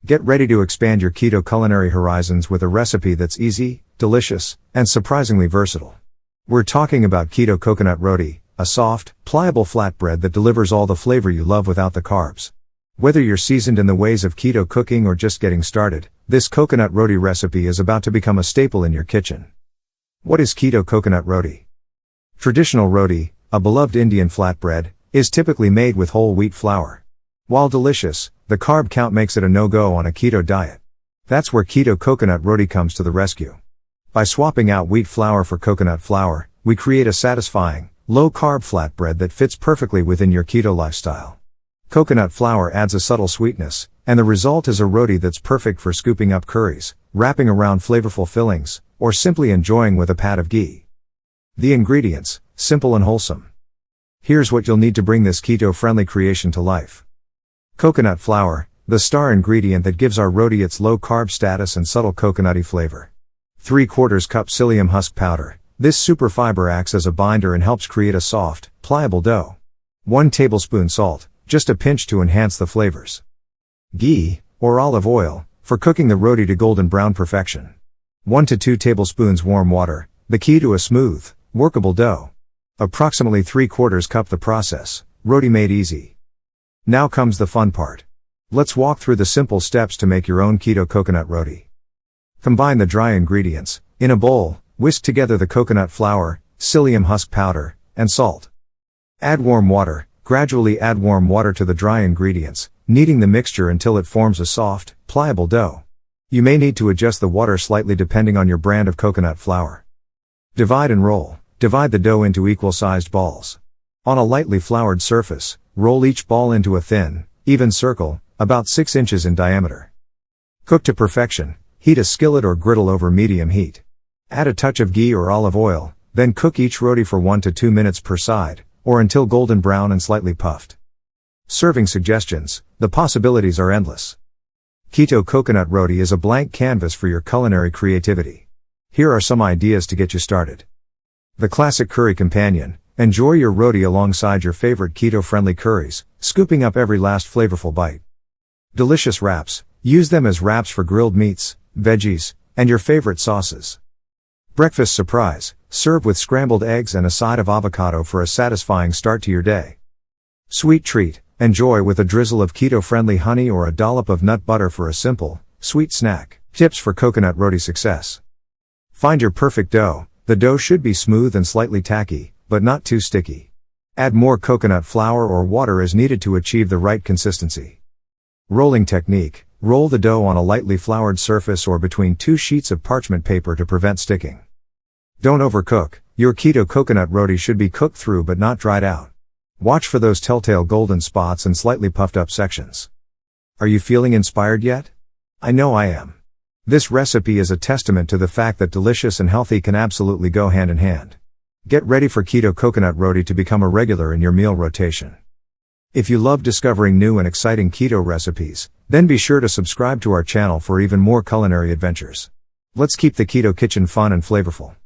Get ready to expand your keto culinary horizons with a recipe that's easy, delicious, and surprisingly versatile. We're talking about keto coconut roti, a soft, pliable flatbread that delivers all the flavor you love without the carbs. Whether you're seasoned in the ways of keto cooking or just getting started, this coconut roti recipe is about to become a staple in your kitchen. What is keto coconut roti? Traditional roti, a beloved Indian flatbread, is typically made with whole wheat flour. While delicious, the carb count makes it a no-go on a keto diet. That's where keto coconut roti comes to the rescue. By swapping out wheat flour for coconut flour, we create a satisfying, low-carb flatbread that fits perfectly within your keto lifestyle. Coconut flour adds a subtle sweetness, and the result is a roti that's perfect for scooping up curries, wrapping around flavorful fillings, or simply enjoying with a pat of ghee. The ingredients, simple and wholesome. Here's what you'll need to bring this keto-friendly creation to life. Coconut flour, the star ingredient that gives our roti its low-carb status and subtle coconutty flavor. 3/4 cup psyllium husk powder. This super fiber acts as a binder and helps create a soft, pliable dough. 1 tablespoon salt, just a pinch to enhance the flavors. Ghee, or olive oil, for cooking the roti to golden brown perfection. 1 to 2 tablespoons warm water, the key to a smooth, workable dough. Approximately 3/4 cup. The process, roti made easy. Now comes the fun part. Let's walk through the simple steps to make your own keto coconut roti. Combine the dry ingredients. In a bowl, whisk together the coconut flour, psyllium husk powder, and salt. Add warm water. Gradually add warm water to the dry ingredients, kneading the mixture until it forms a soft, pliable dough. You may need to adjust the water slightly depending on your brand of coconut flour. Divide and roll. Divide the dough into equal-sized balls. On a lightly floured surface, roll each ball into a thin, even circle, about 6 inches in diameter. Cook to perfection. Heat a skillet or griddle over medium heat. Add a touch of ghee or olive oil, then cook each roti for 1 to 2 minutes per side, or until golden brown and slightly puffed. Serving suggestions. The possibilities are endless. Keto coconut roti is a blank canvas for your culinary creativity. Here are some ideas to get you started. The classic curry companion. Enjoy your roti alongside your favorite keto-friendly curries, scooping up every last flavorful bite. Delicious wraps. Use them as wraps for grilled meats, veggies, and your favorite sauces. Breakfast surprise. Serve with scrambled eggs and a side of avocado for a satisfying start to your day. Sweet treat. Enjoy with a drizzle of keto-friendly honey or a dollop of nut butter for a simple, sweet snack. Tips for coconut roti success. Find your perfect dough. The dough should be smooth and slightly tacky, but not too sticky. Add more coconut flour or water as needed to achieve the right consistency. Rolling technique. Roll the dough on a lightly floured surface or between 2 sheets of parchment paper to prevent sticking. Don't overcook. Your keto coconut roti should be cooked through but not dried out. Watch for those telltale golden spots and slightly puffed up sections. Are you feeling inspired yet? I know I am. This recipe is a testament to the fact that delicious and healthy can absolutely go hand in hand. Get ready for keto coconut roti to become a regular in your meal rotation. If you love discovering new and exciting keto recipes, then be sure to subscribe to our channel for even more culinary adventures. Let's keep the keto kitchen fun and flavorful.